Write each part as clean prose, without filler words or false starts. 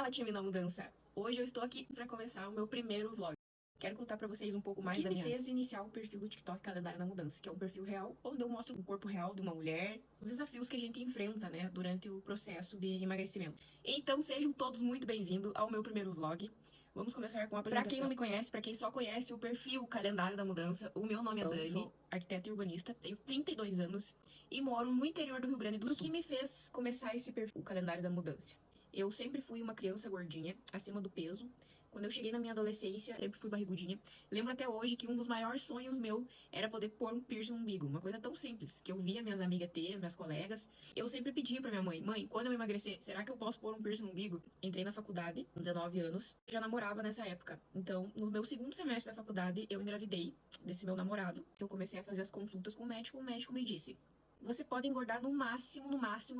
Fala, time da mudança! Hoje eu estou aqui para começar o meu primeiro vlog. Quero contar para vocês um pouco mais da minha... O que me fez iniciar o perfil do TikTok Calendário da Mudança, que é um perfil real, onde eu mostro o corpo real de uma mulher, os desafios que a gente enfrenta, né, durante o processo de emagrecimento. Então sejam todos muito bem-vindos ao meu primeiro vlog. Vamos começar com a apresentação. Para quem não me conhece, para quem só conhece o perfil Calendário da Mudança, o meu nome é Dani, sou arquiteta e urbanista, tenho 32 anos e moro no interior do Rio Grande do Sul. O que me fez começar esse perfil, o Calendário da Mudança? Eu sempre fui uma criança gordinha, acima do peso. Quando eu cheguei na minha adolescência, sempre fui barrigudinha. Lembro até hoje que um dos maiores sonhos meu era poder pôr um piercing no umbigo. Uma coisa tão simples, que eu via minhas amigas ter, minhas colegas. Eu sempre pedia pra minha mãe, quando eu emagrecer, será que eu posso pôr um piercing no umbigo? Entrei na faculdade, com 19 anos, já namorava nessa época. Então, no meu segundo semestre da faculdade, eu engravidei desse meu namorado, que eu comecei a fazer as consultas com o médico me disse: você pode engordar no máximo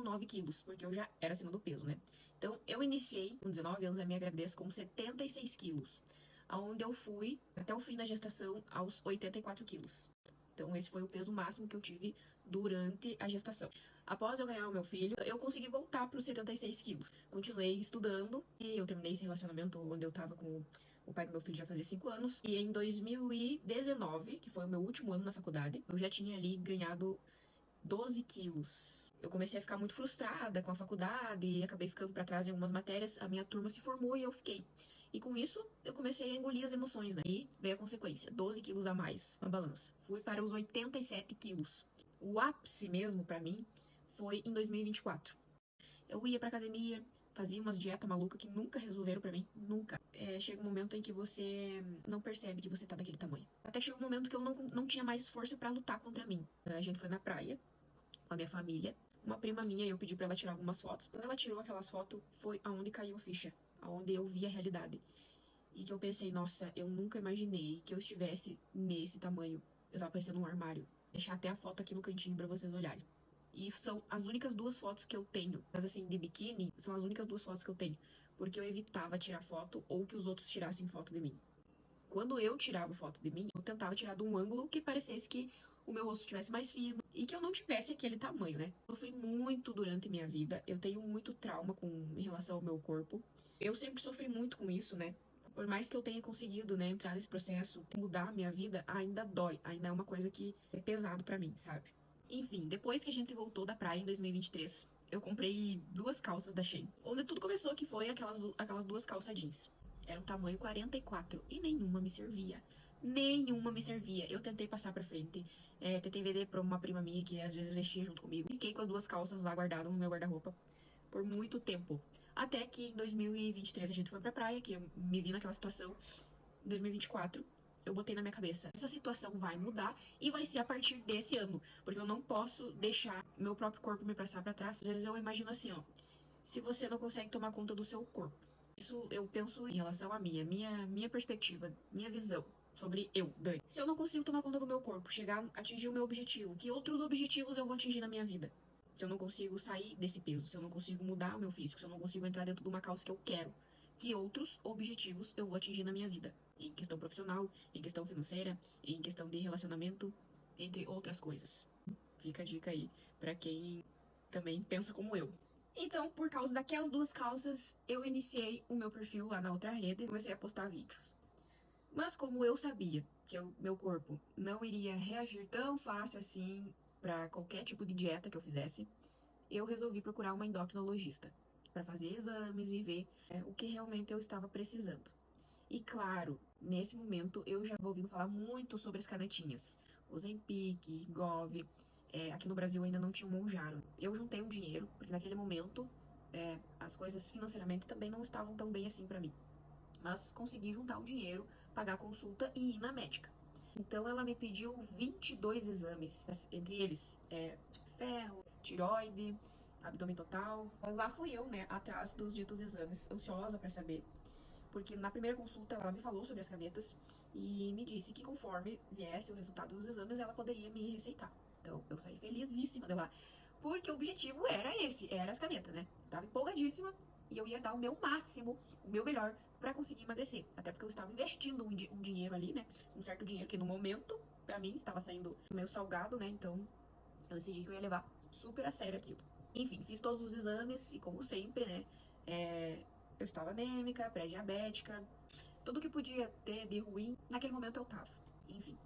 9 quilos, porque eu já era acima do peso, né? Então, eu iniciei, com 19 anos, a minha gravidez com 76 quilos, aonde eu fui, até o fim da gestação, aos 84 quilos. Então, esse foi o peso máximo que eu tive durante a gestação. Após eu ganhar o meu filho, eu consegui voltar para os 76 quilos. Continuei estudando e eu terminei esse relacionamento onde eu tava com o pai do meu filho já fazia 5 anos. E em 2019, que foi o meu último ano na faculdade, eu já tinha ali ganhado 12 quilos. Eu comecei a ficar muito frustrada com a faculdade e acabei ficando para trás em algumas matérias. A minha turma se formou e eu fiquei. E com isso, eu comecei a engolir as emoções, né? E veio a consequência, 12 quilos a mais na balança. Fui para os 87 quilos. O ápice mesmo para mim foi em 2024. Eu ia pra academia, fazia umas dietas malucas que nunca resolveram pra mim, nunca. Chega um momento em que você não percebe que você tá daquele tamanho. Até chegou um momento que eu não tinha mais força pra lutar contra mim. A gente foi na praia, com a minha família. Uma prima minha, eu pedi pra ela tirar algumas fotos. Quando ela tirou aquelas fotos, foi aonde caiu a ficha, aonde eu vi a realidade. E que eu pensei, nossa, eu nunca imaginei que eu estivesse nesse tamanho. Eu tava parecendo um armário. Deixar até a foto aqui no cantinho pra vocês olharem. E são as únicas 2 fotos que eu tenho. Mas assim, de biquíni, são as únicas 2 fotos que eu tenho. Porque eu evitava tirar foto ou que os outros tirassem foto de mim. Quando eu tirava foto de mim, eu tentava tirar de um ângulo que parecesse que o meu rosto estivesse mais fino e que eu não tivesse aquele tamanho, né? Eu sofri muito durante minha vida, eu tenho muito trauma em relação ao meu corpo. Eu sempre sofri muito com isso, né? Por mais que eu tenha conseguido, né, entrar nesse processo, mudar a minha vida, ainda dói, ainda é uma coisa que é pesado pra mim, sabe? Enfim, depois que a gente voltou da praia em 2023, eu comprei 2 calças da Shein. Onde tudo começou que foi aquelas 2 calças jeans. Era um tamanho 44 e nenhuma me servia. Nenhuma me servia. Eu tentei passar pra frente. Tentei vender pra uma prima minha que às vezes vestia junto comigo. Fiquei com as 2 calças lá guardadas no meu guarda-roupa por muito tempo. Até que em 2023 a gente foi pra praia, que eu me vi naquela situação. Em 2024, eu botei na minha cabeça: essa situação vai mudar e vai ser a partir desse ano. Porque eu não posso deixar meu próprio corpo me passar pra trás. Às vezes eu imagino assim, ó. Se você não consegue tomar conta do seu corpo. Isso eu penso em relação a minha perspectiva, minha visão sobre eu, Dani. Se eu não consigo tomar conta do meu corpo, chegar, atingir o meu objetivo, que outros objetivos eu vou atingir na minha vida? Se eu não consigo sair desse peso, se eu não consigo mudar o meu físico, se eu não consigo entrar dentro de uma calça que eu quero, que outros objetivos eu vou atingir na minha vida? Em questão profissional, em questão financeira, em questão de relacionamento, entre outras coisas. Fica a dica aí pra quem também pensa como eu. Então, por causa daquelas 2 calças, eu iniciei o meu perfil lá na outra rede e comecei a postar vídeos. Mas como eu sabia que o meu corpo não iria reagir tão fácil assim para qualquer tipo de dieta que eu fizesse, eu resolvi procurar uma endocrinologista para fazer exames e ver o que realmente eu estava precisando. E claro, nesse momento eu já vou ouvindo falar muito sobre as canetinhas. Ozempic, Gove. Aqui no Brasil ainda não tinha o Mounjaro. Eu juntei um dinheiro, porque naquele momento as coisas financeiramente também não estavam tão bem assim pra mim. Mas consegui juntar um dinheiro, pagar a consulta e ir na médica. Então ela me pediu 22 exames, entre eles ferro, tiroide, abdômen total. Lá fui eu, né, atrás dos ditos exames, ansiosa pra saber. Porque na primeira consulta ela me falou sobre as canetas e me disse que conforme viesse o resultado dos exames, ela poderia me receitar. Então eu saí felizíssima de lá. Porque o objetivo era esse, era as canetas, né? Tava empolgadíssima e eu ia dar o meu máximo, o meu melhor pra conseguir emagrecer. Até porque eu estava investindo um dinheiro ali, né? Um certo dinheiro que no momento, pra mim, estava saindo meio salgado, né? Então eu decidi que eu ia levar super a sério aquilo. Enfim, fiz todos os exames e como sempre, né? Eu estava anêmica, pré-diabética, tudo que podia ter de ruim, naquele momento eu tava. Enfim.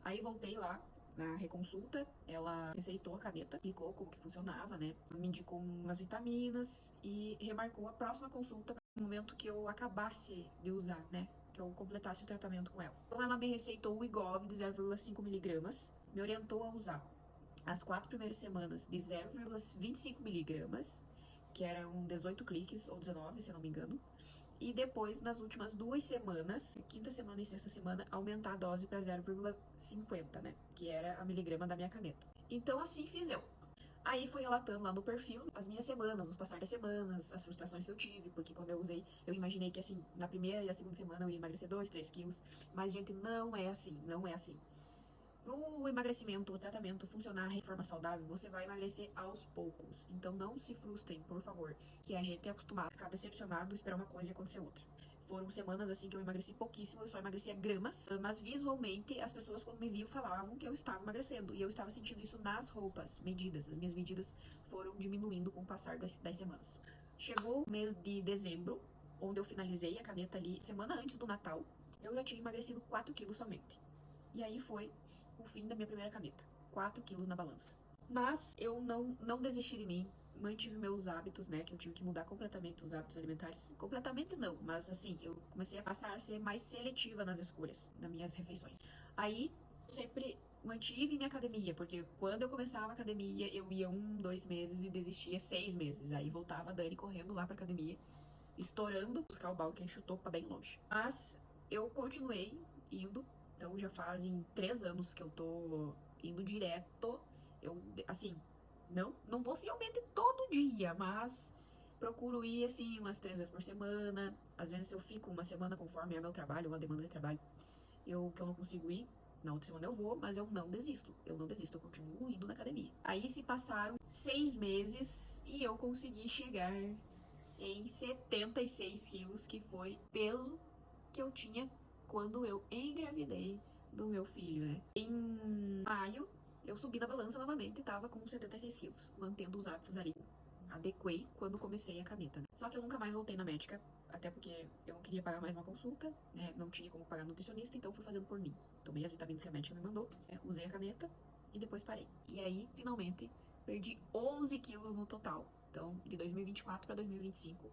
Aí voltei lá na reconsulta, ela receitou a caneta, explicou como que funcionava, né? Me indicou umas vitaminas e remarcou a próxima consulta no momento que eu acabasse de usar, né? Que eu completasse o tratamento com ela. Então ela me receitou o Wegovy de 0,5 miligramas, me orientou a usar as 4 primeiras semanas de 0,25 miligramas, que eram 18 cliques ou 19, se não me engano. E depois, nas últimas 2 semanas, quinta semana e sexta semana, aumentar a dose para 0,50, né? Que era a miligrama da minha caneta. Então, assim fiz eu. Aí fui relatando lá no perfil as minhas semanas, os passar das semanas, as frustrações que eu tive, porque quando eu usei, eu imaginei que assim, na primeira e a segunda semana eu ia emagrecer 2, 3 quilos. Mas, gente, não é assim, não é assim. Pro emagrecimento, o tratamento funcionar de forma saudável, você vai emagrecer aos poucos. Então não se frustrem, por favor. Que a gente é acostumado a ficar decepcionado, esperar uma coisa e acontecer outra. Foram semanas assim que eu emagreci pouquíssimo, eu só emagrecia gramas, mas visualmente as pessoas quando me viam falavam que eu estava emagrecendo. E eu estava sentindo isso nas roupas, medidas. As minhas medidas foram diminuindo com o passar das semanas. Chegou o mês de dezembro, onde eu finalizei a caneta ali, semana antes do Natal, eu já tinha emagrecido 4 quilos somente. E aí foi o fim da minha primeira caneta. 4 quilos na balança. Mas eu não desisti de mim. Mantive meus hábitos, né? Que eu tive que mudar completamente os hábitos alimentares. Completamente não, mas assim, eu comecei a passar a ser mais seletiva nas escolhas, das minhas refeições. Aí, sempre mantive minha academia, porque quando eu começava a academia, eu ia 1, 2 meses e desistia 6 meses. Aí voltava a Dani correndo lá pra academia, estourando, buscar o balde que chutou pra bem longe. Mas eu continuei indo. Então já fazem 3 anos que eu tô indo direto. Eu, assim, não vou fielmente todo dia, mas procuro ir, assim, umas 3 vezes por semana. Às vezes eu fico uma semana conforme é meu trabalho, uma demanda de trabalho, que eu não consigo ir. Na outra semana eu vou, mas eu não desisto. Eu continuo indo na academia. Aí se passaram 6 meses e eu consegui chegar em 76 quilos, que foi peso que eu tinha quando eu engravidei do meu filho, né? Em maio, eu subi na balança novamente e tava com 76 quilos, mantendo os hábitos ali. Adequei quando comecei a caneta, né? Só que eu nunca mais voltei na médica, até porque eu não queria pagar mais uma consulta, né? Não tinha como pagar nutricionista, então fui fazendo por mim. Tomei as vitaminas que a médica me mandou, usei a caneta e depois parei. E aí, finalmente, perdi 11 quilos no total. Então, de 2024 para 2025,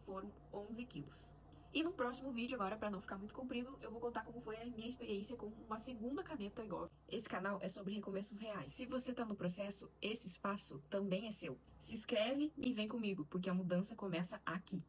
foram 11 quilos. E no próximo vídeo, agora, para não ficar muito comprido, eu vou contar como foi a minha experiência com uma segunda caneta igual. Esse canal é sobre recomeços reais. Se você tá no processo, esse espaço também é seu. Se inscreve e vem comigo, porque a mudança começa aqui.